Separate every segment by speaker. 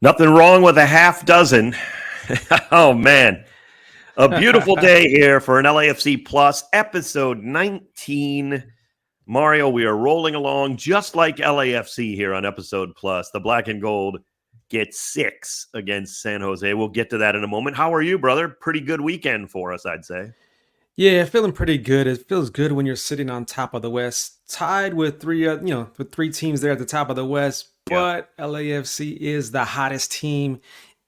Speaker 1: Nothing wrong with a half dozen. Oh, man. A beautiful day here for an LAFC Plus, episode 19. Mario, we are rolling along just like LAFC here on episode Plus. The black and gold get 6 against San Jose. We'll get to that in a moment. How are you, brother? Pretty good weekend for us, I'd say.
Speaker 2: Yeah, feeling pretty good. It feels good when you're sitting on top of the West, tied with three teams there at the top of the West.
Speaker 1: Yeah.
Speaker 2: But LAFC is the hottest team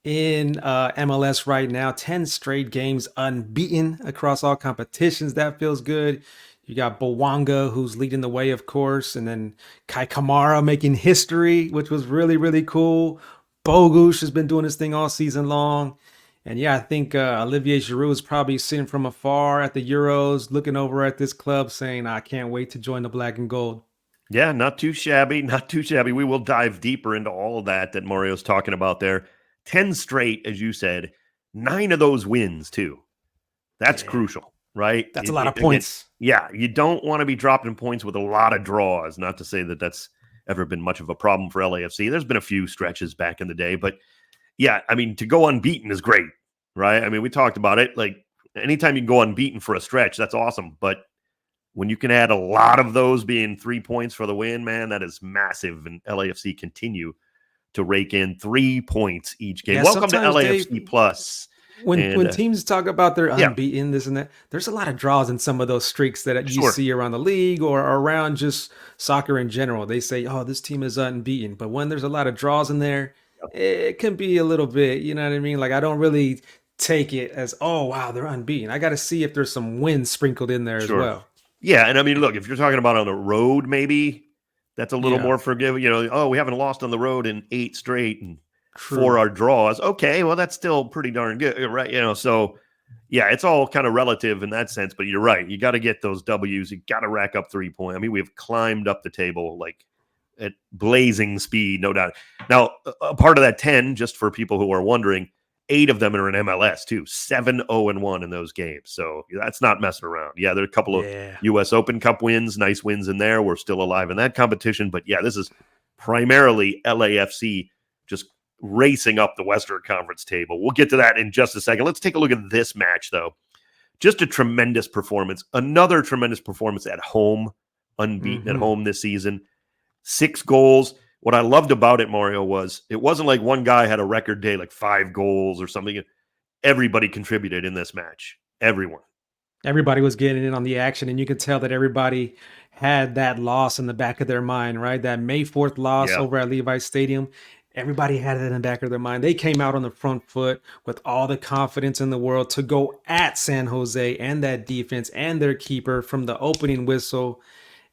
Speaker 2: in MLS right now. 10 straight games unbeaten across all competitions. That feels good. You got Bowanga, who's leading the way, of course, and then Kei Kamara making history, which was really, really cool. Bogusz has been doing his thing all season long. And yeah, I think Olivier Giroud is probably sitting from afar at the Euros, looking over at this club saying, I can't wait to join the black and gold.
Speaker 1: Yeah, not too shabby, not too shabby. We will dive deeper into all of that Mario's talking about there. 10 straight, as you said, 9 of those wins, too. That's crucial, right?
Speaker 2: That's a lot of points.
Speaker 1: Yeah, you don't want to be dropping points with a lot of draws. Not to say that that's ever been much of a problem for LAFC. There's been a few stretches back in the day, but yeah, I mean, to go unbeaten is great, right? I mean, we talked about it. Like, anytime you can go unbeaten for a stretch, that's awesome. But when you can add a lot of those being 3 points for the win, man, that is massive. And LAFC continue to rake in 3 points each game.
Speaker 2: Yeah,
Speaker 1: Welcome to LAFC Plus.
Speaker 2: When teams talk about their unbeaten, this and that, there's a lot of draws in some of those streaks that you see around the league or around just soccer in general. They say, oh, this team is unbeaten. But when there's a lot of draws in there, it can be a little bit, you know what I mean? Like, I don't really take it as, oh, wow, they're unbeaten. I got to see if there's some wins sprinkled in there as well.
Speaker 1: Yeah, and I mean, look, if you're talking about on the road, maybe that's a little more forgiving. You know, oh, we haven't lost on the road in 8 straight and 4 are draws. Okay, well, that's still pretty darn good, right? You know, so yeah, it's all kind of relative in that sense. But you're right. You got to get those W's. You got to rack up 3 points. I mean, we've climbed up the table like at blazing speed, no doubt. Now, a part of that 10, just for people who are wondering, 8 of them are in MLS too. 7-0-1 in those games. So that's not messing around. Yeah, there are a couple of U.S. Open Cup wins, nice wins in there. We're still alive in that competition. But yeah, this is primarily LAFC just racing up the Western Conference table. We'll get to that in just a second. Let's take a look at this match, though. Just a tremendous performance. Another tremendous performance at home, unbeaten at home this season. 6 goals. What I loved about it, Mario, was it wasn't like one guy had a record day, like 5 goals or something. Everybody contributed in this match. Everyone.
Speaker 2: Everybody was getting in on the action, and you could tell that everybody had that loss in the back of their mind, right? That May 4th loss over at Levi Stadium. Everybody had it in the back of their mind. They came out on the front foot with all the confidence in the world to go at San Jose and that defense and their keeper from the opening whistle.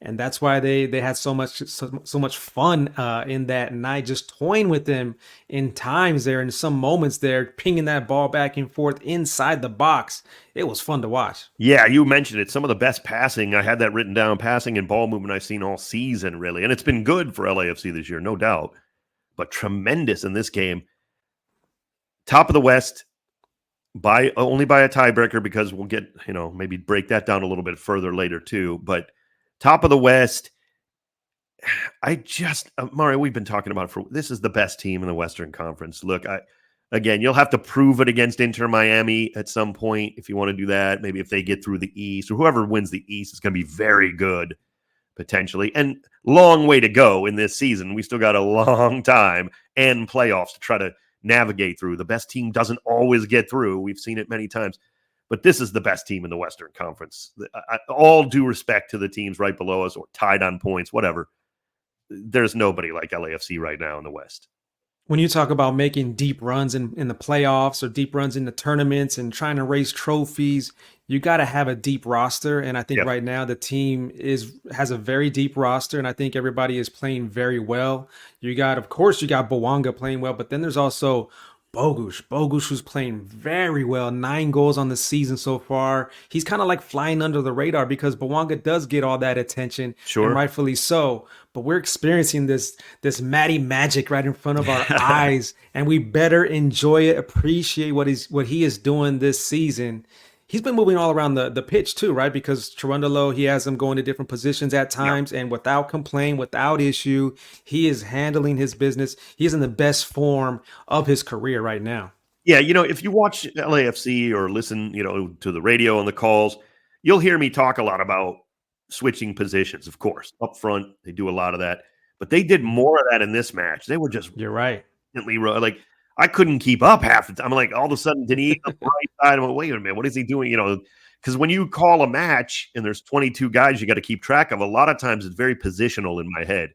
Speaker 2: And that's why they had so much fun in that night, just toying with them in times there, in some moments there, pinging that ball back and forth inside the box. It was fun to watch.
Speaker 1: Yeah, you mentioned it. Some of the best passing, I had that written down, passing and ball movement I've seen all season, really. And it's been good for LAFC this year, no doubt. But tremendous in this game. Top of the West, only by a tiebreaker, because we'll get, maybe break that down a little bit further later too. But top of the West, Mario, we've been talking about this is the best team in the Western Conference. Look, again, you'll have to prove it against Inter Miami at some point if you want to do that. Maybe if they get through the East, or whoever wins the East is going to be very good, potentially. And long way to go in this season. We still got a long time and playoffs to try to navigate through. The best team doesn't always get through. We've seen it many times. But this is the best team in the Western Conference. All due respect to the teams right below us or tied on points, whatever. There's nobody like LAFC right now in the West.
Speaker 2: When you talk about making deep runs in the playoffs or deep runs in the tournaments and trying to raise trophies, you got to have a deep roster. And I think right now the team has a very deep roster, and I think everybody is playing very well. Of course, you got Bowanga playing well, but then there's also Bogusz who's playing very well. 9 goals on the season so far. He's kind of like flying under the radar because Bowanga does get all that attention, and rightfully so. But we're experiencing this Matty magic right in front of our eyes, and we better enjoy it, appreciate what he is doing this season. he's been moving all around the pitch too, right? Because Cherundolo, he has him going to different positions at times, and without complaint, without issue, he is handling his business. He's in the best form of his career right now.
Speaker 1: Yeah, if you watch LAFC or listen, to the radio and the calls, you'll hear me talk a lot about switching positions, of course. Up front, they do a lot of that. But they did more of that in this match. They were just
Speaker 2: You're right.
Speaker 1: Like, I couldn't keep up half the time. Like, all of a sudden, Denis on the right side. I'm like, wait a minute, what is he doing? Because when you call a match and there's 22 guys you got to keep track of, a lot of times it's very positional in my head.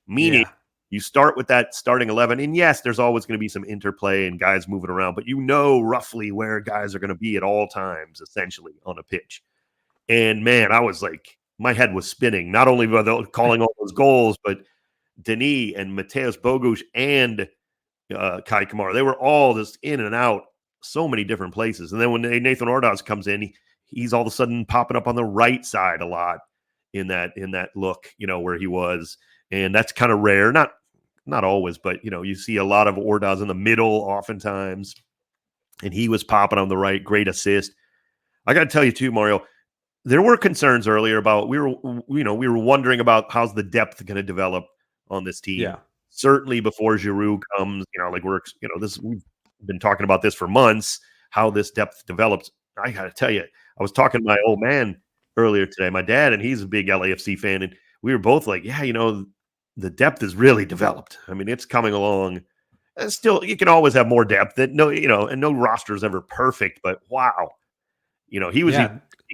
Speaker 1: Meaning, you start with that starting 11, and yes, there's always going to be some interplay and guys moving around, but roughly where guys are going to be at all times, essentially, on a pitch. And man, I was like, my head was spinning, not only by calling all those goals, but Denis and Mateusz Bogusz and Kei Kamara, they were all just in and out, so many different places. And then when Nathan Ordaz comes in, he's all of a sudden popping up on the right side a lot in that look, where he was. And that's kind of rare. Not always, but, you see a lot of Ordaz in the middle oftentimes. And he was popping on the right. Great assist. I got to tell you, too, Mario, there were concerns earlier about we were wondering about how's the depth going to develop on this team.
Speaker 2: Yeah.
Speaker 1: Certainly before Giroud comes, we've been talking about this for months, how this depth develops. I got to tell you, I was talking to my old man earlier today, my dad, and he's a big LAFC fan. And we were both like, the depth is really developed. I mean, it's coming along. Still, you can always have more depth. And no roster is ever perfect. But wow, he was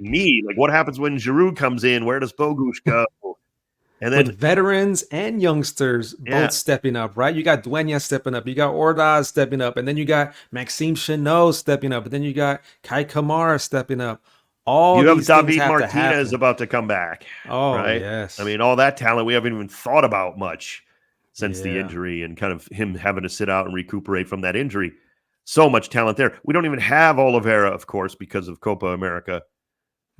Speaker 1: me. Like, what happens when Giroud comes in? Where does Bogusz go? And then
Speaker 2: with veterans and youngsters both stepping up, right? You got Dueñas stepping up, you got Ordaz stepping up, and then you got Maxime Chanot stepping up, and then you got Kei Kamara stepping up.
Speaker 1: You have David Martinez about to come back.
Speaker 2: Oh,
Speaker 1: right?
Speaker 2: Yes.
Speaker 1: I mean, all that talent we haven't even thought about much since the injury, and kind of him having to sit out and recuperate from that injury. So much talent there. We don't even have Oliveira, of course, because of Copa America.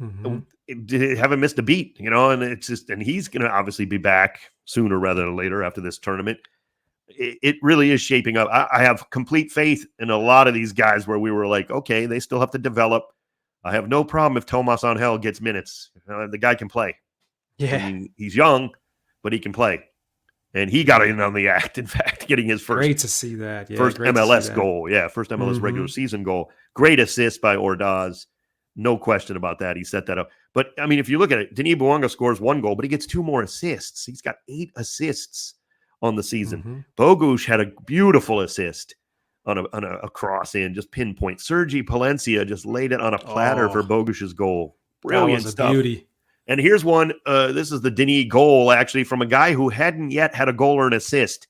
Speaker 1: Haven't missed a beat, and he's going to obviously be back sooner rather than later after this tournament. It really is shaping up. I have complete faith in a lot of these guys where we were like, okay, they still have to develop. I have no problem if Tomas Angel gets minutes. The guy can play.
Speaker 2: Yeah.
Speaker 1: I mean, he's young, but he can play. And he got in on the act, in fact, getting his first.
Speaker 2: Great to see that. Yeah,
Speaker 1: first MLS goal. Yeah, first MLS regular season goal. Great assist by Ordaz. No question about that. He set that up. But, I mean, if you look at it, Denis Bouanga scores 1 goal, but he gets 2 more assists. He's got 8 assists on the season. Bogusz had a beautiful assist on a cross in, just pinpoint. Sergi Palencia just laid it on a platter for Bogusz's goal. Brilliant stuff. Beauty. And here's one. This is the Denis goal, actually, from a guy who hadn't yet had a goal or an assist,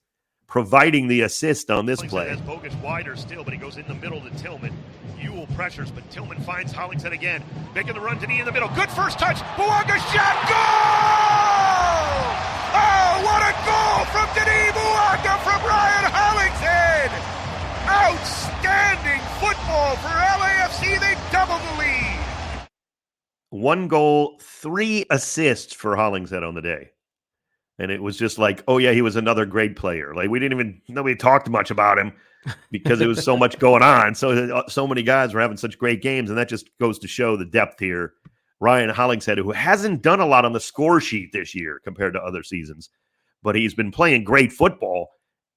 Speaker 1: providing the assist on this play.
Speaker 3: Bogusz wider still, but he goes in the middle to Tillman. Ewell pressures, but Tillman finds Hollingshead again. Making the run, Denis in the middle. Good first touch. Bouanga shot. Goal! Oh, what a goal from Denis Bouanga from Ryan Hollingshead! Outstanding football for LAFC. They double the lead.
Speaker 1: 1 goal, 3 assists for Hollingshead on the day. And it was just like, oh, yeah, he was another great player. Like, nobody talked much about him because there was so much going on. So many guys were having such great games. And that just goes to show the depth here. Ryan Hollingshead, who hasn't done a lot on the score sheet this year compared to other seasons, but he's been playing great football.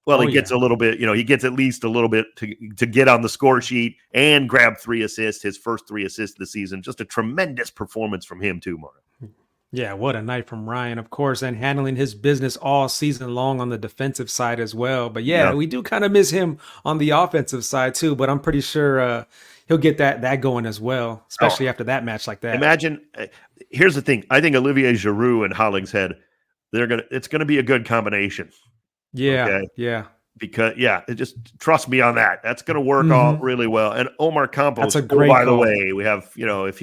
Speaker 1: Well, he gets a little bit, he gets at least a little bit to get on the score sheet and grab 3 assists, his first 3 assists of the season. Just a tremendous performance from him too, Mark.
Speaker 2: Yeah, what a night from Ryan, of course, and handling his business all season long on the defensive side as well. But we do kind of miss him on the offensive side too, but I'm pretty sure he'll get that going as well, especially after that match like that.
Speaker 1: Imagine, here's the thing. I think Olivier Giroud and Hollingshead, it's going to be a good combination.
Speaker 2: Yeah,
Speaker 1: okay? Because just trust me on that. That's going to work out really well. And Omar Campos,
Speaker 2: that's a great
Speaker 1: by
Speaker 2: call.
Speaker 1: the way, we have, if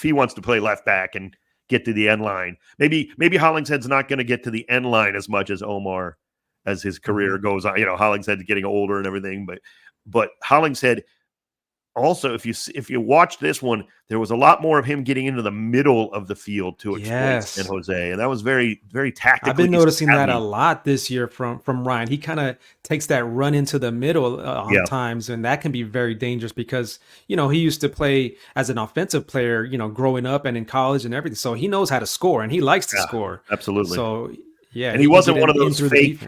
Speaker 1: he wants to play left back and get to the end line, maybe Hollingshead's not going to get to the end line as much as Omar as his career goes on. Hollingshead's getting older and everything, but Hollingshead, also, if you watch this one, there was a lot more of him getting into the middle of the field to exploit San Jose, and that was very, very tactically.
Speaker 2: I've been noticing that a lot this year from Ryan. He kind of takes that run into the middle on times, and that can be very dangerous because he used to play as an offensive player, growing up and in college and everything. So he knows how to score, and he likes to score.
Speaker 1: Absolutely.
Speaker 2: So yeah,
Speaker 1: and he wasn't one of those fake.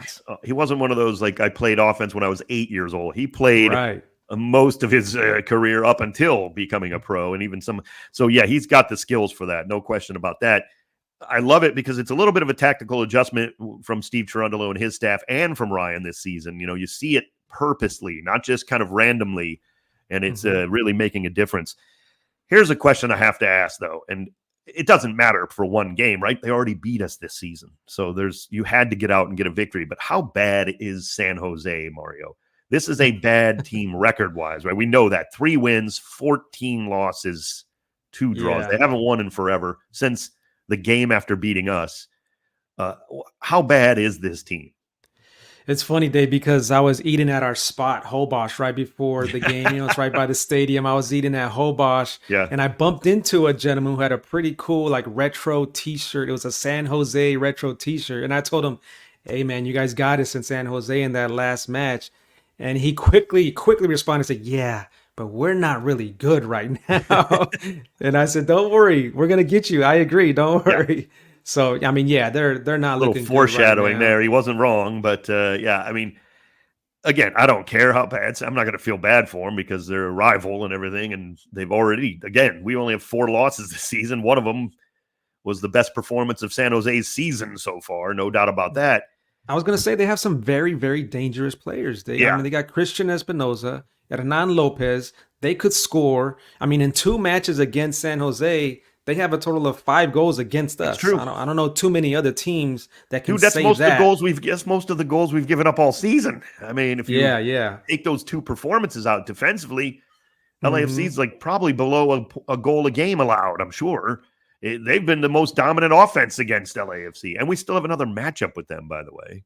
Speaker 1: He wasn't one of those like I played offense when I was 8 years old. He played most of his career up until becoming a pro, and even some. So yeah, he's got the skills for that, no question about that. I love it because it's a little bit of a tactical adjustment from Steve Cherundolo and his staff, and from Ryan this season. You see it purposely, not just kind of randomly, and it's really making a difference. Here's a question I have to ask though, and it doesn't matter for one game, right? They already beat us this season, so you had to get out and get a victory. But how bad is San Jose, Mario? This is a bad team record-wise, right? We know that. 3 wins, 14 losses, 2 draws. They haven't won in forever since the game after beating us. How bad is this team?
Speaker 2: It's funny, Dave, because I was eating at our spot, Holbox, right before the game. It's right by the stadium. I was eating at Holbox, and I bumped into a gentleman who had a pretty cool, like, retro T-shirt. It was a San Jose retro T-shirt, and I told him, "Hey, man, you guys got us in San Jose in that last match." And he quickly responded and said, "Yeah, but we're not really good right now." And I said, "Don't worry, we're gonna get you. I agree. Don't worry." Yeah. So I mean, they're not looking good.
Speaker 1: Foreshadowing
Speaker 2: right
Speaker 1: there. He wasn't wrong, but I mean, again, I don't care how bad. I'm not going to feel bad for them because they're a rival and everything, and they've already. Again, we only have 4 losses this season. One of them was the best performance of San Jose's season so far, no doubt about that.
Speaker 2: I was going to say they have some very, very dangerous players. I mean, they got Christian Espinoza, Hernan Lopez. They could score. I mean, in 2 matches against San Jose, they have a total of 5 goals against us.
Speaker 1: True.
Speaker 2: I don't know too many other teams that can
Speaker 1: that's
Speaker 2: say
Speaker 1: most
Speaker 2: that.
Speaker 1: Of the goals most of the goals we've given up all season. I mean, if you take those 2 performances out defensively, LAFC is like probably below a goal a game allowed, I'm sure. They've been the most dominant offense against LAFC, and we still have another matchup with them, by the way.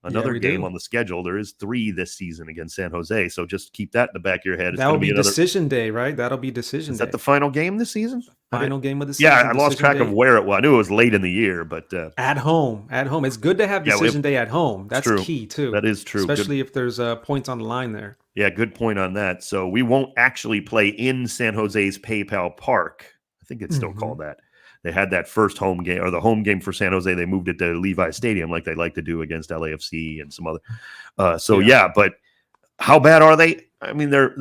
Speaker 1: Another game on the schedule. There is 3 this season against San Jose, so just keep that in the back of your head.
Speaker 2: That will be decision day, right? That'll be decision day.
Speaker 1: Is that the final game this season?
Speaker 2: Final game of the season.
Speaker 1: Yeah, I lost track of where it was. I knew it was late in the year, but
Speaker 2: at home. It's good to have decision day at home. That's key too.
Speaker 1: That is true,
Speaker 2: especially if there's points on the line there.
Speaker 1: Yeah, good point on that. So we won't actually play in San Jose's PayPal Park. I think it's still called that. They had that first home game, or the home game for San Jose. They moved it to Levi Stadium like they like to do against LAFC and some other. But how bad are they? I mean, they're.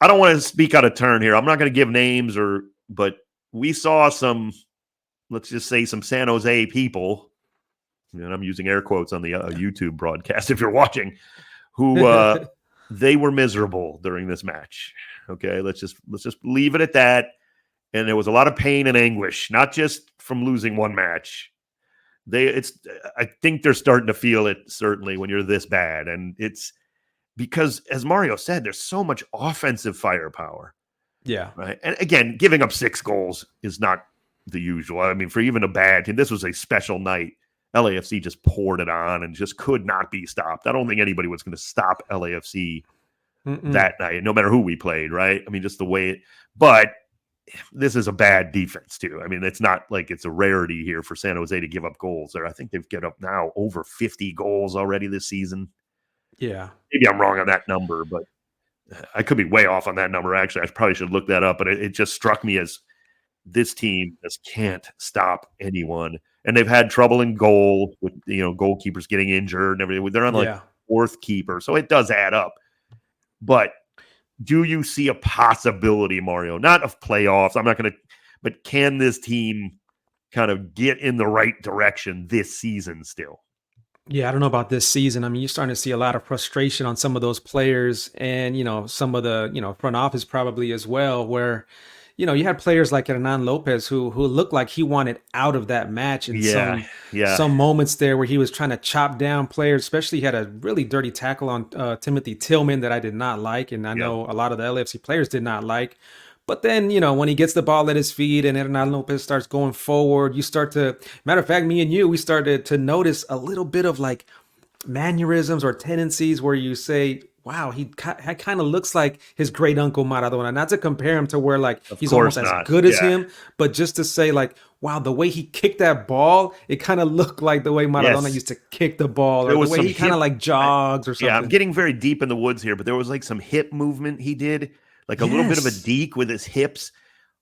Speaker 1: I don't want to speak out of turn here. I'm not going to give names, but we saw some, let's just say some San Jose people, and I'm using air quotes on the YouTube broadcast if you're watching, who they were miserable during this match. Okay, let's just leave it at that. And there was a lot of pain and anguish, not just from losing one match. I think they're starting to feel it, certainly, when you're this bad. And it's because, as Mario said, there's so much offensive firepower.
Speaker 2: Yeah.
Speaker 1: Right. And again, giving up 6 goals is not the usual. I mean, for even a bad team, this was a special night. LAFC just poured it on and just could not be stopped. I don't think anybody was going to stop LAFC that night, no matter who we played, right? I mean, just the way it, but this is a bad defense too. I mean, it's not like it's a rarity here for San Jose to give up goals. I think they've given up now over 50 goals already this season.
Speaker 2: Yeah.
Speaker 1: Maybe I'm wrong on that number, but I could be way off on that number. Actually, I probably should look that up, but it just struck me as this team just can't stop anyone. And they've had trouble in goal with, goalkeepers getting injured and everything. They're on like 4th keeper. So it does add up. But do you see a possibility, Mario, not of playoffs? I'm not going to, but can this team kind of get in the right direction this season still?
Speaker 2: Yeah, I don't know about this season. I mean, you're starting to see a lot of frustration on some of those players and, some of the, front office probably as well, where, you had players like Hernan Lopez who looked like he wanted out of that match in some moments there where he was trying to chop down players, especially he had a really dirty tackle on Timothy Tillman that I did not like. And I know a lot of the LAFC players did not like. But then, when he gets the ball at his feet and Hernan Lopez starts going forward, you start to, matter of fact, me and you, we started to notice a little bit of like mannerisms or tendencies where you say, wow, he kind of looks like his great uncle Maradona. Not to compare him to where like
Speaker 1: Of
Speaker 2: he's
Speaker 1: course
Speaker 2: almost as
Speaker 1: not.
Speaker 2: good as
Speaker 1: Yeah.
Speaker 2: him, but just to say like, wow, the way he kicked that ball, it kind of looked like the way Maradona
Speaker 1: Yes.
Speaker 2: used to kick the ball,
Speaker 1: There
Speaker 2: or the
Speaker 1: was
Speaker 2: way
Speaker 1: some
Speaker 2: he kind of
Speaker 1: hip-
Speaker 2: like jogs or
Speaker 1: Yeah, I'm
Speaker 2: something.
Speaker 1: getting very deep in the woods here, but there was like some hip movement he did, like a little bit of a
Speaker 2: Yes.
Speaker 1: deke with his hips.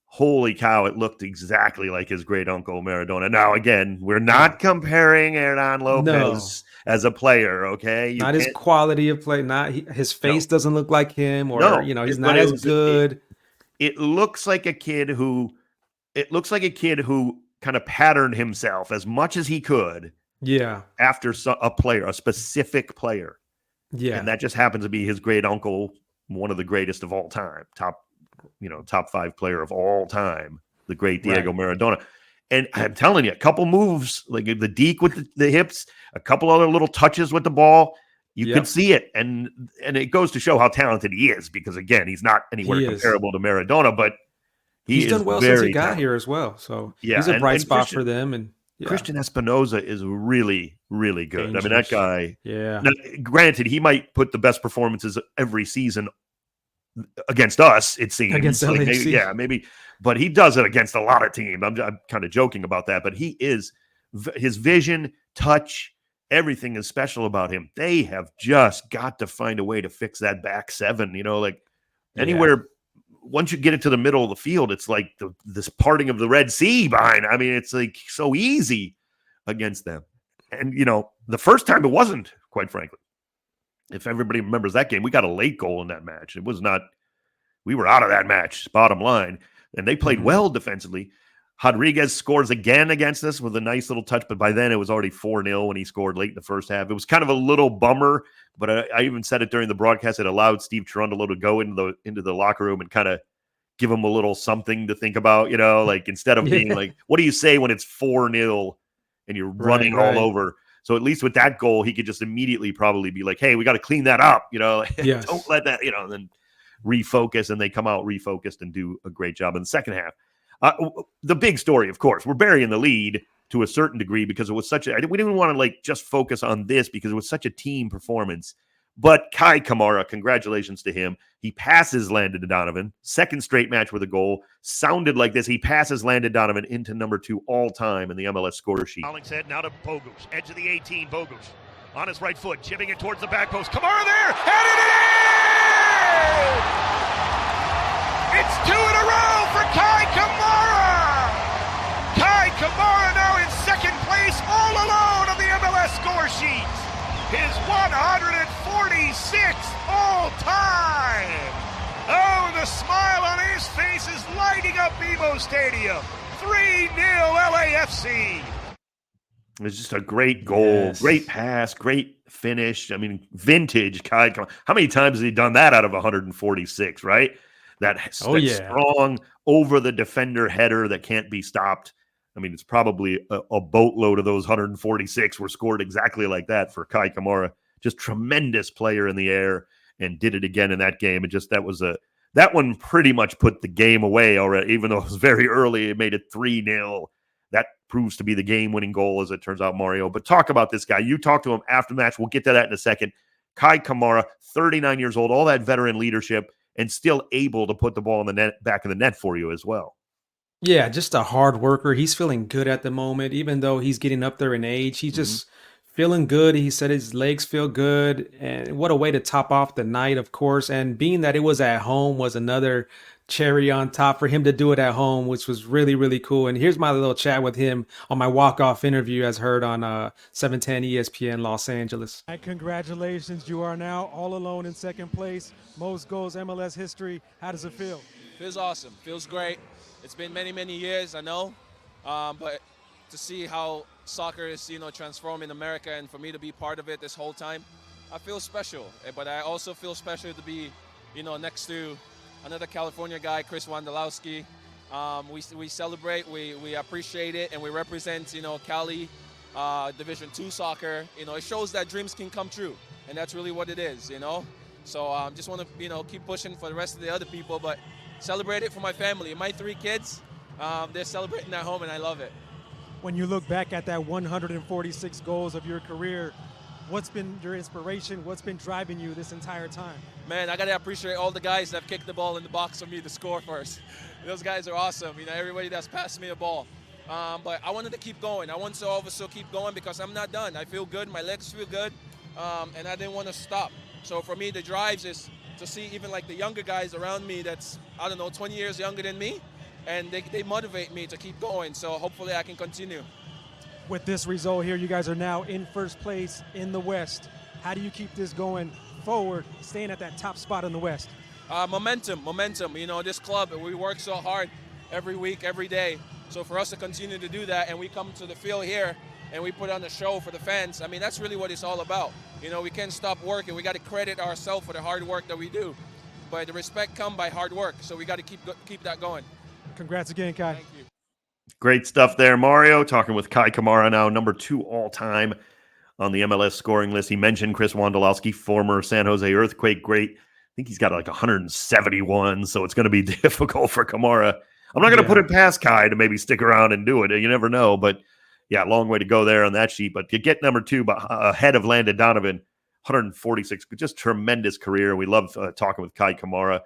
Speaker 1: Holy cow, it looked exactly like his great uncle Maradona. Now, again, we're not comparing Hernan Lopez as a player, okay? You
Speaker 2: Not his
Speaker 1: can't.
Speaker 2: quality of play. Not his face
Speaker 1: No,
Speaker 2: doesn't look like him, or
Speaker 1: no.
Speaker 2: he's
Speaker 1: But
Speaker 2: not as good.
Speaker 1: it looks like a kid who kind of patterned himself as much as he could
Speaker 2: Yeah,
Speaker 1: after a specific player.
Speaker 2: yeah,
Speaker 1: And that just happens to be his great uncle, one of the greatest of all time, top 5 player of all time, the great Diego Maradona. And I'm telling you, a couple moves, like the deke with the hips, a couple other little touches with the ball, you could see it. And it goes to show how talented he is, because again, he's not anywhere comparable to Maradona, but
Speaker 2: he's
Speaker 1: is
Speaker 2: done well
Speaker 1: very
Speaker 2: since he got
Speaker 1: talented
Speaker 2: here as well. So
Speaker 1: Yeah,
Speaker 2: he's a bright
Speaker 1: and
Speaker 2: spot for them. And
Speaker 1: Christian Espinoza is really, really good. I mean, that guy.
Speaker 2: Yeah.
Speaker 1: Now, granted, he might put the best performances every season against us, it seems.
Speaker 2: Against
Speaker 1: like
Speaker 2: LAFC.
Speaker 1: maybe, but he does it against a lot of teams. I'm kind of joking about that, but his vision, touch, everything is special about him. They have just got to find a way to fix that back seven. Anywhere. Once you get it to the middle of the field, it's like this parting of the Red Sea behind. I mean, it's like so easy against them. And, the first time it wasn't, quite frankly. If everybody remembers that game, we got a late goal in that match. We were out of that match, bottom line. And they played well defensively. Rodriguez scores again against us with a nice little touch, but by then it was already 4-0 when he scored late in the first half. It was kind of a little bummer, but I even said it during the broadcast. It allowed Steve Cherundolo to go into the locker room and kind of give him a little something to think about, like instead of being like, what do you say when it's 4-0 and you're running all over? So at least with that goal, he could just immediately probably be like, hey, we got to clean that up,
Speaker 2: Yes.
Speaker 1: Don't let that, and then refocus, and they come out refocused and do a great job in the second half. The big story, of course, we're burying the lead to a certain degree because it was we didn't want to just focus on this because it was such a team performance. But Kei Kamara, congratulations to him. He passes Landon Donovan. Second straight match with a goal. Sounded like this. He passes Landon Donovan into number 2 all time in the MLS score sheet.
Speaker 3: Hollingshead now to Bogus. Edge of the 18, Bogus. On his right foot, chipping it towards the back post. Kamara there, and it is! It's 2 in a row for Kei Kamara! Kei Kamara now in second place, all alone on the MLS score sheet. His 146th all-time. Oh, the smile on his face is lighting up BMO Stadium. 3-0 LAFC.
Speaker 1: It's just a great goal, great pass, great finish. I mean, vintage Kei Kamara. How many times has he done that out of 146, right? That strong over the defender header that can't be stopped. I mean, it's probably a boatload of those 146 were scored exactly like that for Kei Kamara. Just tremendous player in the air, and did it again in that game. And just that one pretty much put the game away already, even though it was very early. It made it 3-0. That proves to be the game-winning goal, as it turns out, Mario. But talk about this guy. You talked to him after the match. We'll get to that in a second. Kei Kamara, 39 years old, all that veteran leadership, and still able to put the ball in the net, back of the net for you as well.
Speaker 2: Yeah, just a hard worker. He's feeling good at the moment, even though he's getting up there in age. He's just feeling good. He said his legs feel good. And what a way to top off the night, of course. And being that it was at home was another cherry on top for him to do it at home, which was really, really cool. And here's my little chat with him on my walk-off interview as heard on 710 ESPN Los Angeles.
Speaker 4: And congratulations. You are now all alone in second place. Most goals MLS history. How does it feel?
Speaker 5: Feels awesome. Feels great. It's been many, many years, I know, but to see how soccer is, transforming in America, and for me to be part of it this whole time, I feel special. But I also feel special to be, next to another California guy, Chris Wondolowski. We celebrate, we appreciate it, and we represent, Cali Division II soccer. It shows that dreams can come true, and that's really what it is, So just want to, keep pushing for the rest of the other people, but celebrate it for my family. My 3 kids, they're celebrating at home, and I love it.
Speaker 4: When you look back at that 146 goals of your career, What's been your inspiration? What's been driving you this entire time?
Speaker 5: Man, I got to appreciate all the guys that have kicked the ball in the box for me to score first. Those guys are awesome. Everybody that's passed me a ball. But I wanted to keep going. I want to also keep going because I'm not done. I feel good. My legs feel good. And I didn't want to stop. So for me, the drives is to see even like the younger guys around me that's, 20 years younger than me. And they motivate me to keep going. So hopefully I can continue.
Speaker 4: With this result here, you guys are now in first place in the West. How do you keep this going forward, staying at that top spot in the West?
Speaker 5: Momentum. This club, we work so hard every week, every day. So for us to continue to do that, and we come to the field here and we put on a show for the fans, that's really what it's all about. We can't stop working. We got to credit ourselves for the hard work that we do. But the respect comes by hard work, so we got to keep that going.
Speaker 4: Congrats again, Kei.
Speaker 5: Thank you.
Speaker 1: Great stuff there, Mario. Talking with Kei Kamara, now number 2 all-time on the MLS scoring list. He mentioned Chris Wondolowski, former San Jose Earthquake great. I think he's got like 171, so it's going to be difficult for Kamara. I'm not going to put it past Kei to maybe stick around and do it. You never know, but yeah, long way to go there on that sheet. But to get number 2 ahead of Landon Donovan, 146, just tremendous career. We love talking with Kei Kamara.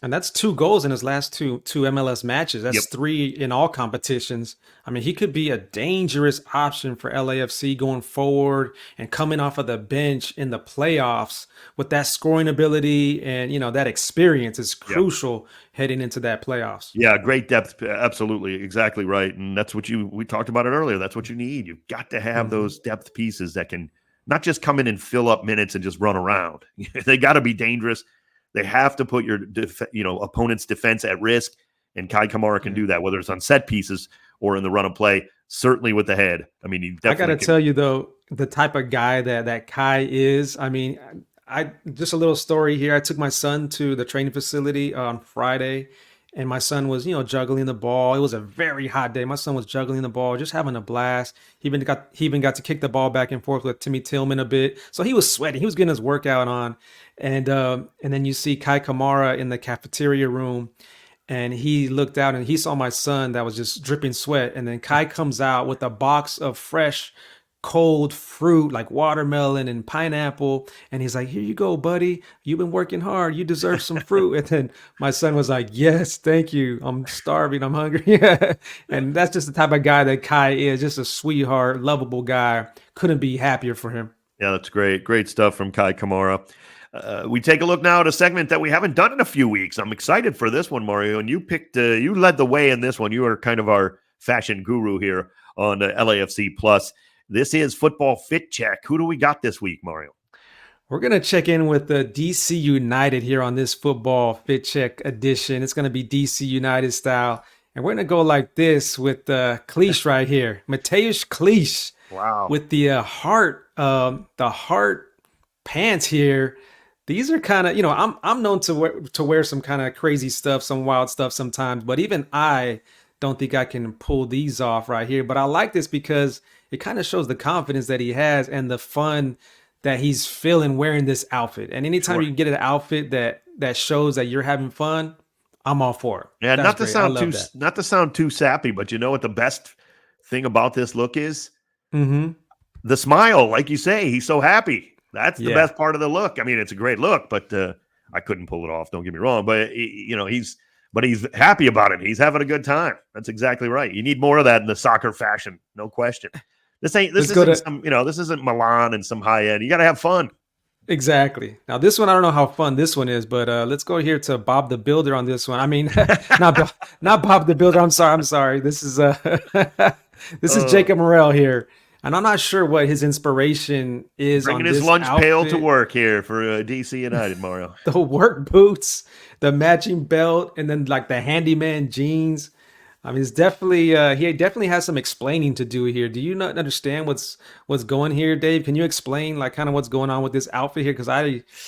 Speaker 2: And that's 2 goals in his last two MLS matches. That's 3 in all competitions. He could be a dangerous option for LAFC going forward and coming off of the bench in the playoffs with that scoring ability and, that experience is crucial heading into that playoffs.
Speaker 1: Yeah, great depth. Absolutely. Exactly right. And that's what we talked about it earlier. That's what you need. You've got to have those depth pieces that can not just come in and fill up minutes and just run around. They got to be dangerous. They have to put your opponent's defense at risk, and Kei Kamara can do that, whether it's on set pieces or in the run of play, certainly with the head. I
Speaker 2: got to tell you, though, the type of guy that Kei is, I just a little story here. I took my son to the training facility on Friday, and my son was, juggling the ball. It was a very hot day. My son was juggling the ball, just having a blast. He even got to kick the ball back and forth with Timmy Tillman a bit. So he was sweating. He was getting his workout on. And then you see Kei Kamara in the cafeteria room, and he looked out and he saw my son that was just dripping sweat. And then Kei comes out with a box of fresh, cold fruit like watermelon and pineapple, and he's like, "Here you go, buddy. You've been working hard. You deserve some fruit." And then my son was like, "Yes, thank you. I'm starving. I'm hungry." And that's just the type of guy that Kei is. Just a sweetheart, lovable guy. Couldn't be happier for him.
Speaker 1: Yeah, that's great. Great stuff from Kei Kamara. We take a look now at a segment that we haven't done in a few weeks. I'm excited for this one, Mario. And you led the way in this one. You are kind of our fashion guru here on LAFC Plus. This is Futbol Fit Check. Who do we got this week, Mario?
Speaker 2: We're going to check in with the DC United here on this Futbol Fit Check edition. It's going to be DC United style. And we're going to go like this with Cleach right here. Mateusz Cleach.
Speaker 1: Wow.
Speaker 2: With the heart pants here. These are kind of, I'm known to wear some kind of crazy stuff, some wild stuff sometimes, but even I don't think I can pull these off right here. But I like this because it kind of shows the confidence that he has and the fun that he's feeling wearing this outfit. And anytime you can get an outfit that shows that you're having fun, I'm all for it.
Speaker 1: Yeah, not to sound too sappy, but you know what the best thing about this look is? The smile, like you say, he's so happy. That's the best part of the look. It's a great look, but I couldn't pull it off. Don't get me wrong, but he's happy about it. He's having a good time. That's exactly right. You need more of that in the soccer fashion, no question. This isn't Milan and some high end. You got to have fun.
Speaker 2: Exactly. Now this one, I don't know how fun this one is, but let's go here to Bob the Builder on this one. Not Bob the Builder. I'm sorry. This is Jacob Morel here. And I'm not sure what his inspiration is.
Speaker 1: Bringing his lunch pail to work here for DC United, Mario.
Speaker 2: The work boots, the matching belt, and then like the handyman jeans. It's definitely he definitely has some explaining to do here. Do you not understand what's going here, Dave? Can you explain like kind of what's going on with this outfit here? Because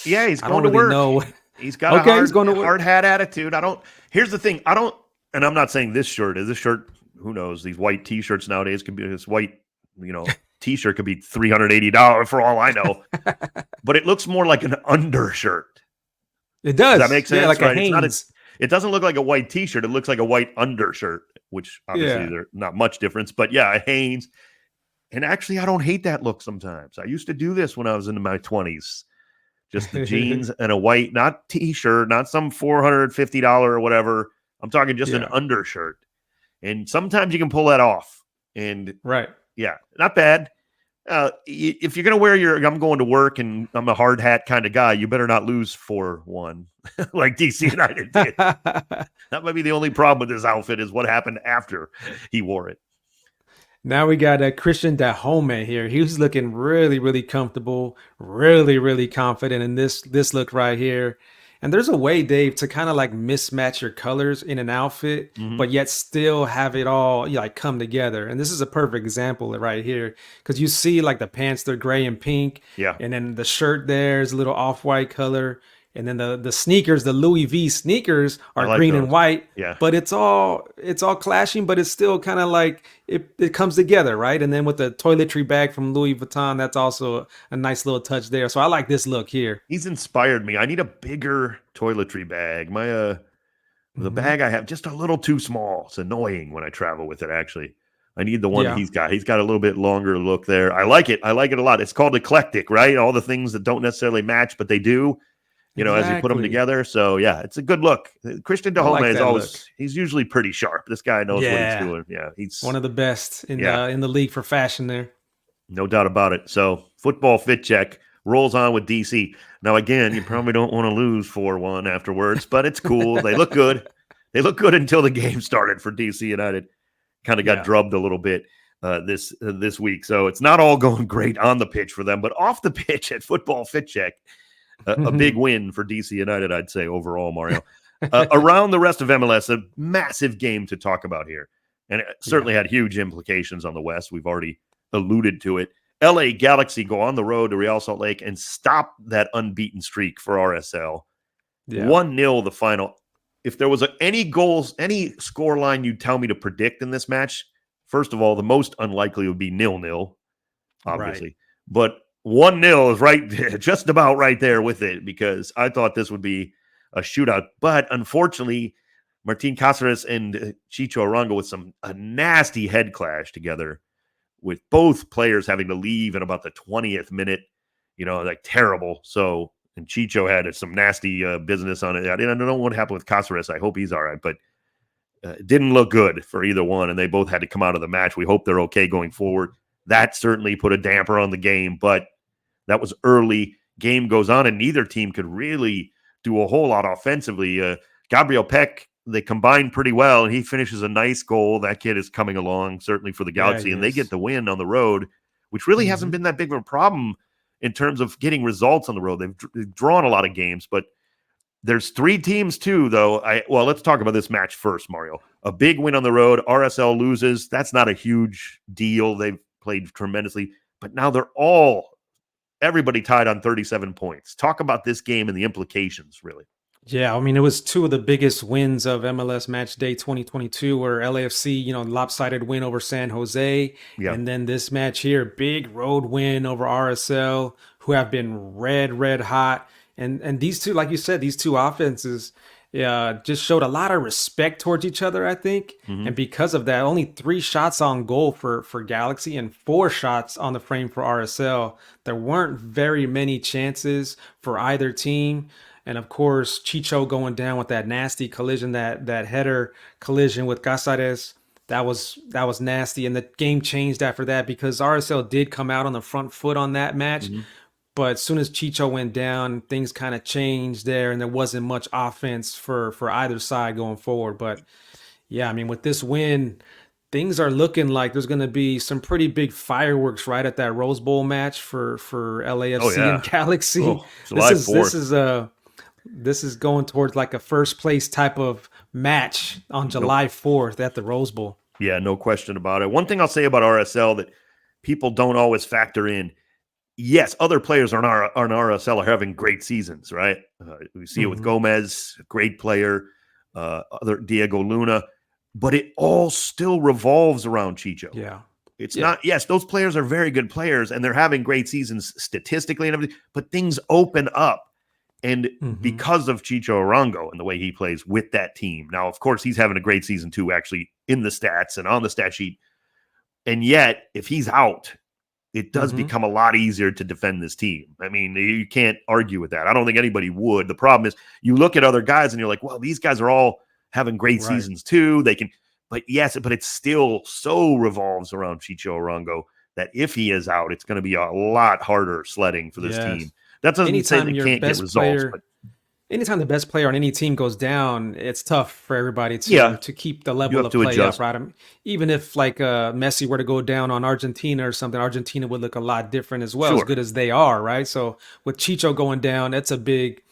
Speaker 1: he's going to work. Know. He's got a hard hat attitude. Here's the thing. And I'm not saying this shirt. Who knows? These white T-shirts nowadays could be this white. T-shirt could be $380 for all I know, but it looks more like an undershirt.
Speaker 2: It does.
Speaker 1: That makes sense,
Speaker 2: yeah, like
Speaker 1: right?
Speaker 2: A Hanes.
Speaker 1: It doesn't look like a white T-shirt. It looks like a white undershirt, which obviously there's not much difference. But yeah, a Hanes. And actually, I don't hate that look sometimes. I used to do this when I was in my 20s. Just the jeans and a white, not T-shirt, not some $450 or whatever. I'm talking just an undershirt. And sometimes you can pull that off. And yeah, not bad. If you're going to wear I'm going to work and I'm a hard hat kind of guy, you better not lose 4-1 like DC United did. That might be the only problem with this outfit is what happened after he wore it.
Speaker 2: Now we got Christian Denholm here. He was looking really, really comfortable, really, really confident in this look right here. And there's a way, Dave, to kind of like mismatch your colors in an outfit, but yet still have it all like come together. And this is a perfect example right here because you see like the pants, they're gray and pink.
Speaker 1: Yeah.
Speaker 2: And then the shirt there is a little off-white color. And then the sneakers, the Louis V sneakers are like green and white, but it's all clashing, but it's still kind of like it comes together, right? And then with the toiletry bag from Louis Vuitton, that's also a nice little touch there. So I like this look here.
Speaker 1: He's inspired me. I need a bigger toiletry bag. My the bag I have just a little too small. It's annoying when I travel with it. Actually, I need the one that he's got. He's got a little bit longer look there. I like it. I like it a lot. It's called eclectic, right? All the things that don't necessarily match, but they do. As you put them together. So, yeah, it's a good look. Christian Denholm is always, he's usually pretty sharp. This guy knows what he's doing. Yeah, he's
Speaker 2: one of the best in the league for fashion there.
Speaker 1: No doubt about it. So, Futbol Fit Check rolls on with DC. Now, again, you probably don't want to lose 4-1 afterwards, but it's cool. They look good. They look good until the game started for DC United. Kind of got drubbed a little bit this week. So, it's not all going great on the pitch for them, but off the pitch at Futbol Fit Check, a big win for DC United, I'd say, overall, Mario. Around the rest of MLS, a massive game to talk about here. And it certainly had huge implications on the West. We've already alluded to it. LA Galaxy go on the road to Real Salt Lake and stop that unbeaten streak for RSL. 1-0 the final. If there was any goals, any score line you'd tell me to predict in this match, first of all, the most unlikely would be 0-0, obviously.
Speaker 2: Right.
Speaker 1: But 1-0 is right, just about right there with it, because I thought this would be a shootout. But unfortunately, Martin Cáceres and Chicho Arango with a nasty head clash together, with both players having to leave in about the 20th minute, like terrible. So, and Chicho had some nasty business on it. I don't know what happened with Cáceres. I hope he's all right, but it didn't look good for either one, and they both had to come out of the match. We hope they're okay going forward. That certainly put a damper on the game, but that was early. Game goes on, and neither team could really do a whole lot offensively. Gabriel Peck, they combined pretty well, and he finishes a nice goal. That kid is coming along, certainly for the Galaxy, and they get the win on the road, which really hasn't been that big of a problem in terms of getting results on the road. They've drawn a lot of games, but there's 3 teams too, though. Let's talk about this match first, Mario. A big win on the road. RSL loses. That's not a huge deal. They've played tremendously, but now everybody tied on 37 points. Talk about this game and the implications, really.
Speaker 2: Yeah, I mean, it was 2 of the biggest wins of MLS Match Day 2022, where LAFC, lopsided win over San Jose. Yeah. And then this match here, big road win over RSL, who have been red hot. And these two, like you said, these two offenses just showed a lot of respect towards each other, I think. And because of that, only 3 shots on goal for Galaxy and 4 shots on the frame for RSL. There weren't very many chances for either team. And of course, Chicho going down with that nasty collision, that header collision with Cáceres, that was nasty. And the game changed after that because RSL did come out on the front foot on that match. But as soon as Chicho went down, things kind of changed there, and there wasn't much offense for either side going forward. But yeah, I mean, with this win, things are looking like there's going to be some pretty big fireworks right at that Rose Bowl match for LAFC and Galaxy. This is going towards like a first place type of match on July 4th at the Rose Bowl.
Speaker 1: Yeah, no question about it. One thing I'll say about RSL that people don't always factor in. Yes, other players on RSL are having great seasons, right? We see it with Gomez, a great player, other Diego Luna, but it all still revolves around Chicho.
Speaker 2: Yeah.
Speaker 1: It's not, yes, those players are very good players and they're having great seasons statistically and everything, but things open up. And because of Chicho Arango and the way he plays with that team. Now, of course, he's having a great season too, actually, in the stats and on the stat sheet. And yet, if he's out, it does become a lot easier to defend this team. I mean, you can't argue with that. I don't think anybody would. The problem is you look at other guys and you're like, well, these guys are all having great seasons too. They can, but it still so revolves around Chicho Arango that if he is out, it's going to be a lot harder sledding for this team. That doesn't say they can't get results, but
Speaker 2: anytime the best player on any team goes down, it's tough for everybody to keep the level of play up, right? I mean, even if like Messi were to go down on Argentina or something, Argentina would look a lot different as well, as good as they are, right? So with Chicho going down, it's a big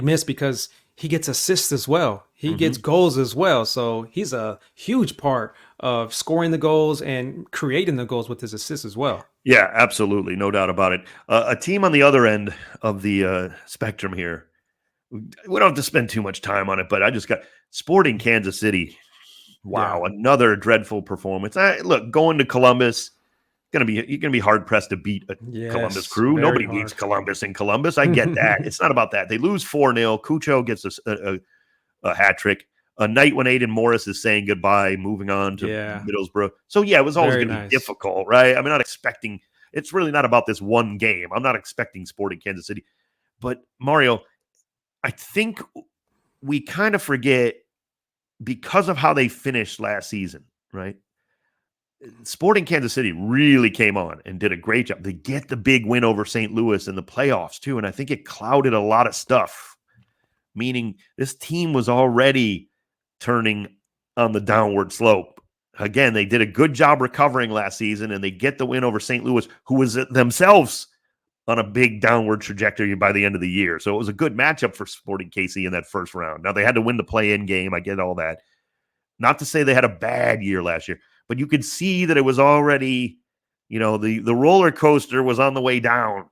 Speaker 2: miss because he gets assists as well. He gets goals as well. So he's a huge part of scoring the goals and creating the goals with his assists as well.
Speaker 1: Yeah, absolutely. No doubt about it. A team on the other end of the spectrum here, we don't have to spend too much time on it, but I just got Sporting Kansas City. Wow, another dreadful performance. Look, going to Columbus, you're gonna be hard pressed to beat a Columbus Crew. Nobody beats Columbus in Columbus. I get that. It's not about that. They lose 4-0. Cucho gets a hat trick. A night when Aiden Morris is saying goodbye, moving on to Middlesbrough. So it was always going to be difficult, right? I'm not expecting. It's really not about this one game. I'm not expecting Sporting Kansas City, but Mario, I think we kind of forget because of how they finished last season, right? Sporting Kansas City really came on and did a great job. They get the big win over St. Louis in the playoffs too, and I think it clouded a lot of stuff, meaning this team was already turning on the downward slope. Again, they did a good job recovering last season, and they get the win over St. Louis, who was themselves on a big downward trajectory by the end of the year. So it was a good matchup for Sporting KC in that first round. Now, they had to win the play-in game. I get all that. Not to say they had a bad year last year, but you could see that it was already, the roller coaster was on the way down.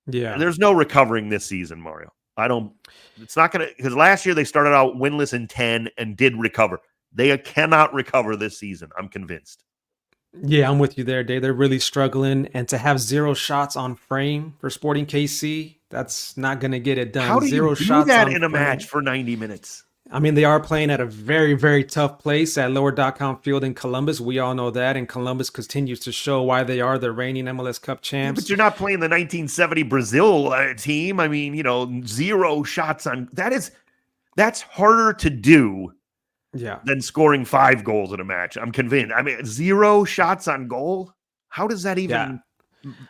Speaker 2: Yeah.
Speaker 1: There's no recovering this season, Mario. It's not going to, because last year they started out winless in 10 and did recover. They cannot recover this season. I'm convinced.
Speaker 2: Yeah, I'm with you there, Dave. They're really struggling. And to have 0 shots on frame for Sporting KC, that's not going to get it done.
Speaker 1: How do
Speaker 2: Zero
Speaker 1: you do
Speaker 2: shots
Speaker 1: that
Speaker 2: on
Speaker 1: in a
Speaker 2: frame.
Speaker 1: match for 90 minutes?
Speaker 2: I mean, they are playing at a very, very tough place at Lower.com Field in Columbus. We all know that. And Columbus continues to show why they are the reigning MLS Cup champs.
Speaker 1: But you're not playing the 1970 Brazil team. I mean, 0 shots on that's harder to do than scoring 5 goals in a match. I'm convinced. I mean, 0 shots on goal. How does that even?
Speaker 2: Yeah.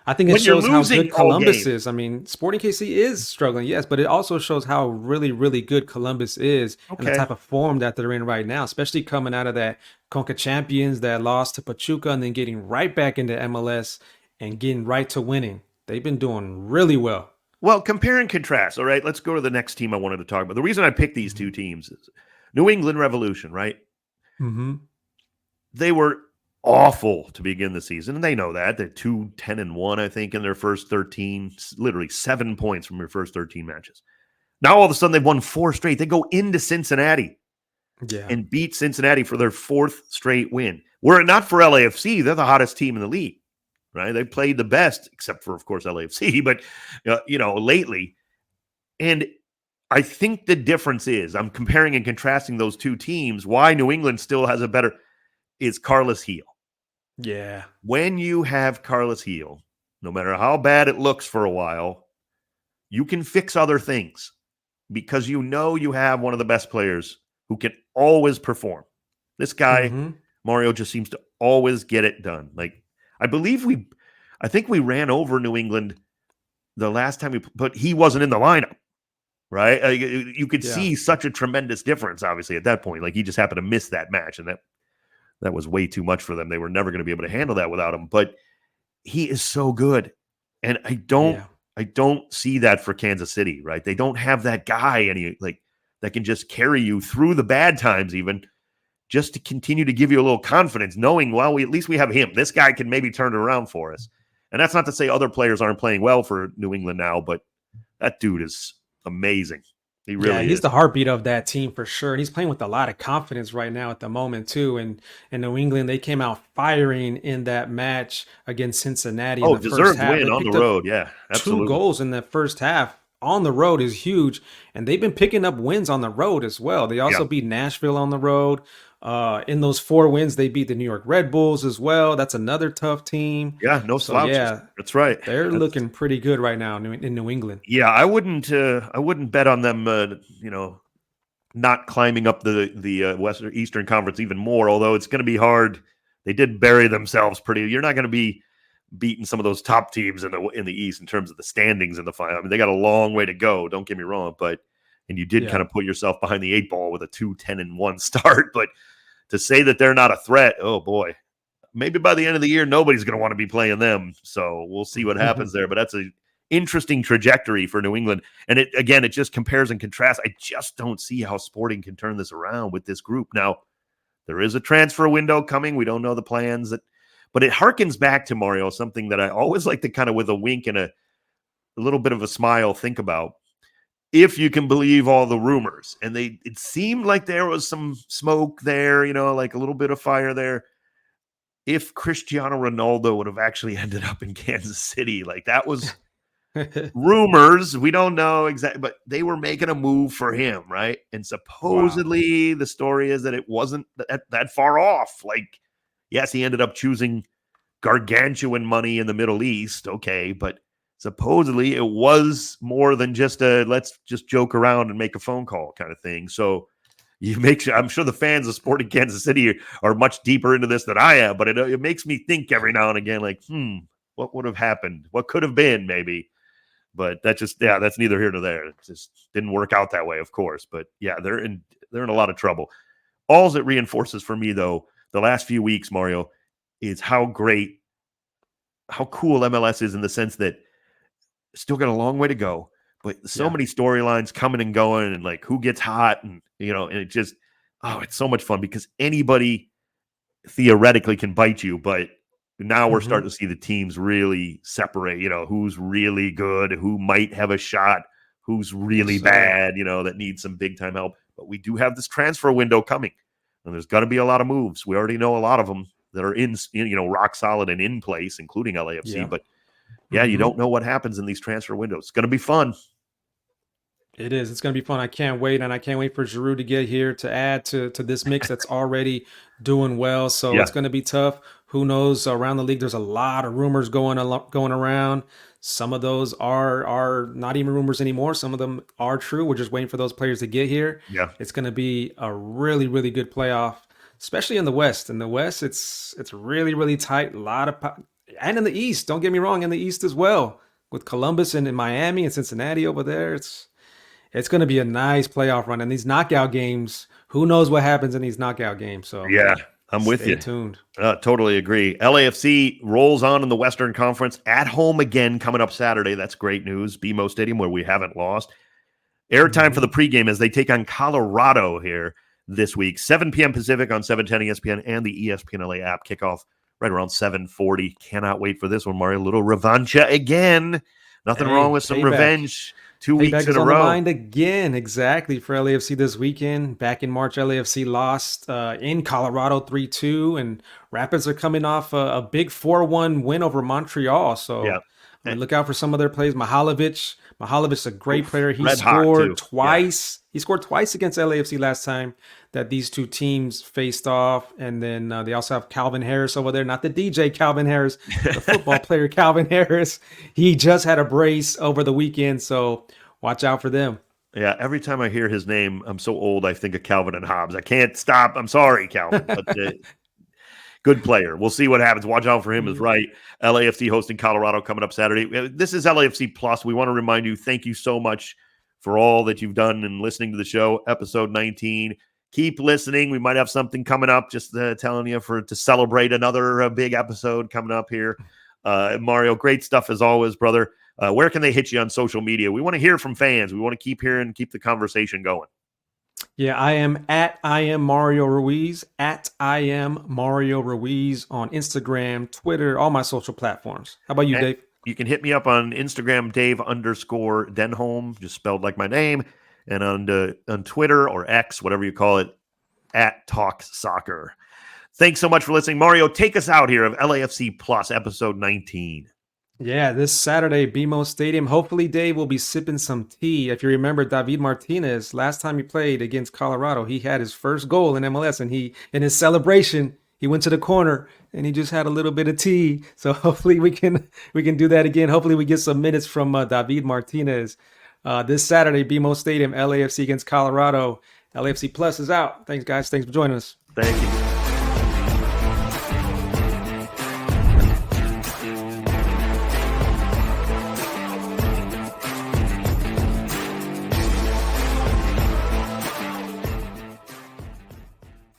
Speaker 2: I think it shows how good Columbus is. I mean, Sporting KC is struggling, yes, but it also shows how really, really good Columbus is and the type of form that they're in right now, especially coming out of that Conca Champions that lost to Pachuca and then getting right back into MLS and getting right to winning. They've been doing really well.
Speaker 1: Well, compare and contrast. All right, let's go to the next team I wanted to talk about. The reason I picked these two teams is New England Revolution, right?
Speaker 2: Mm-hmm.
Speaker 1: They were awful to begin the season, and they know that. They're 2-10-1, I think, in their first 13, literally 7 points from their first 13 matches. Now, all of a sudden, they've won 4 straight. They go into Cincinnati and beat Cincinnati for their 4th straight win. Were it not for LAFC, they're the hottest team in the league, right? They played the best, except for, of course, LAFC, but, lately. And I think the difference is, I'm comparing and contrasting those two teams, why New England still has a better, is Carlos Heel.
Speaker 2: Yeah.
Speaker 1: When you have Carlos Heel, no matter how bad it looks for a while, you can fix other things because you have one of the best players who can always perform. This guy, Mario, just seems to always get it done. Like, I think we ran over New England the last time but he wasn't in the lineup, right? You could see such a tremendous difference, obviously, at that point. Like, he just happened to miss that match, and that was way too much for them. They were never going to be able to handle that without him. But he is so good. And I don't see that for Kansas City, right? They don't have that guy that can just carry you through the bad times, even just to continue to give you a little confidence, knowing, well, at least we have him. This guy can maybe turn it around for us. And that's not to say other players aren't playing well for New England now, but that dude is amazing. He really
Speaker 2: he's
Speaker 1: is
Speaker 2: the heartbeat of that team for sure. And he's playing with a lot of confidence right now at the moment too. And in New England, they came out firing in that match against Cincinnati. In the
Speaker 1: deserved
Speaker 2: first half.
Speaker 1: win on the road. Yeah, absolutely.
Speaker 2: 2 goals in the first half on the road is huge, and they've been picking up wins on the road as well. They also beat Nashville on the road. In those 4 wins, they beat the New York Red Bulls as well. That's another tough team.
Speaker 1: Yeah, no slouches.
Speaker 2: Yeah,
Speaker 1: that's right.
Speaker 2: They're looking pretty good right now in New England.
Speaker 1: Yeah, I wouldn't bet on them. Not climbing up the Western Eastern Conference even more. Although it's going to be hard. They did bury themselves pretty. You're not going to be beating some of those top teams in the East in terms of the standings in the final. I mean, they got a long way to go. Don't get me wrong, and you did kind of put yourself behind the 8 ball with a 2-10-1 start. But to say that they're not a threat, oh boy, maybe by the end of the year nobody's going to want to be playing them. So we'll see what happens there. But that's a interesting trajectory for New England. And it just compares and contrasts. I just don't see how Sporting can turn this around with this group. Now, there is a transfer window coming. We don't know the plans, but it harkens back to, Mario, something that I always like to kind of with a wink and a little bit of a smile think about, if you can believe all the rumors. And it seemed like there was some smoke there, like a little bit of fire there. If Cristiano Ronaldo would have actually ended up in Kansas City, like that was rumors. We don't know exactly, but they were making a move for him, right? And supposedly the story is that it wasn't that far off. Like, yes, he ended up choosing gargantuan money in the Middle East. Okay, but supposedly it was more than just a let's just joke around and make a phone call kind of thing. So I'm sure the fans of Sporting Kansas City are much deeper into this than I am, but it makes me think every now and again, like, what would have happened? What could have been, maybe? But that's neither here nor there. It just didn't work out that way, of course. But yeah, they're in a lot of trouble. All it reinforces for me, though, the last few weeks, Mario, is how cool MLS is in the sense that still got a long way to go, but so many storylines coming and going, and like who gets hot, and and it just it's so much fun because anybody theoretically can bite you, but now we're starting to see the teams really separate, who's really good, who might have a shot, who's really bad, that needs some big time help. But we do have this transfer window coming, and there's going to be a lot of moves. We already know a lot of them that are in rock solid and in place, including LAFC. But you don't know what happens in these transfer windows. It's going to be fun.
Speaker 2: It is. It's going to be fun. I can't wait. And I can't wait for Giroud to get here to add to this mix that's already doing well. So it's going to be tough. Who knows? Around the league, there's a lot of rumors going around. Some of those are not even rumors anymore. Some of them are true. We're just waiting for those players to get here.
Speaker 1: Yeah.
Speaker 2: It's going to be a really, really good playoff, especially in the West. In the West, it's really, really tight. A lot of and in the East, don't get me wrong, in the East as well, with Columbus and in Miami and Cincinnati over there. It's going to be a nice playoff run. And these knockout games, who knows what happens in these knockout games. So
Speaker 1: yeah, I'm with you.
Speaker 2: Stay tuned.
Speaker 1: Totally agree. LAFC rolls on in the Western Conference at home again coming up Saturday. That's great news. BMO Stadium, where we haven't lost. Airtime for the pregame as they take on Colorado here this week. 7 p.m. Pacific on 710 ESPN and the ESPN LA app. Kickoff right around 7:40. Cannot wait for this one, Mario. Little revancha again. Nothing wrong with some revenge. 2 weeks in a row.
Speaker 2: On the mind again, exactly, for LAFC this weekend. Back in March, LAFC lost in Colorado 3-2, and Rapids are coming off a big 4-1 win over Montreal. So look out for some of their plays. Mihalovic's a great player. He scored twice. He scored twice against LAFC last time that these two teams faced off. And then they also have Calvin Harris over there. Not the DJ Calvin Harris, the football player Calvin Harris. He just had a brace over the weekend, so watch out for them.
Speaker 1: Yeah, every time I hear his name, I'm so old, I think of Calvin and Hobbes. I can't stop. I'm sorry, Calvin. But good player. We'll see what happens. Watch out for him is right. LAFC hosting Colorado coming up Saturday. This is LAFC Plus. We want to remind you, thank you so much for all that you've done and listening to the show, episode 19. Keep listening. We might have something coming up, just telling you to celebrate another big episode coming up here. Mario, great stuff as always, brother. Where can they hit you on social media? We want to hear from fans. We want to keep the conversation going.
Speaker 2: Yeah, I am Mario Ruiz, @IamMarioRuiz on Instagram, Twitter, all my social platforms. How about you, Dave?
Speaker 1: You can hit me up on Instagram, Dave_Denholm, just spelled like my name, and on Twitter or X, whatever you call it, @TalkSoccer. Thanks so much for listening. Mario, take us out here of LAFC Plus, episode 19.
Speaker 2: Yeah, this Saturday, BMO Stadium. Hopefully, Dave will be sipping some tea. If you remember, David Martinez, last time he played against Colorado, he had his first goal in MLS, and in his celebration, he went to the corner and he just had a little bit of tea. So hopefully we can do that again. Hopefully we get some minutes from David Martinez this Saturday, BMO Stadium, LAFC against Colorado. LAFC Plus is out. Thanks, guys. Thanks for joining us.
Speaker 1: Thank you.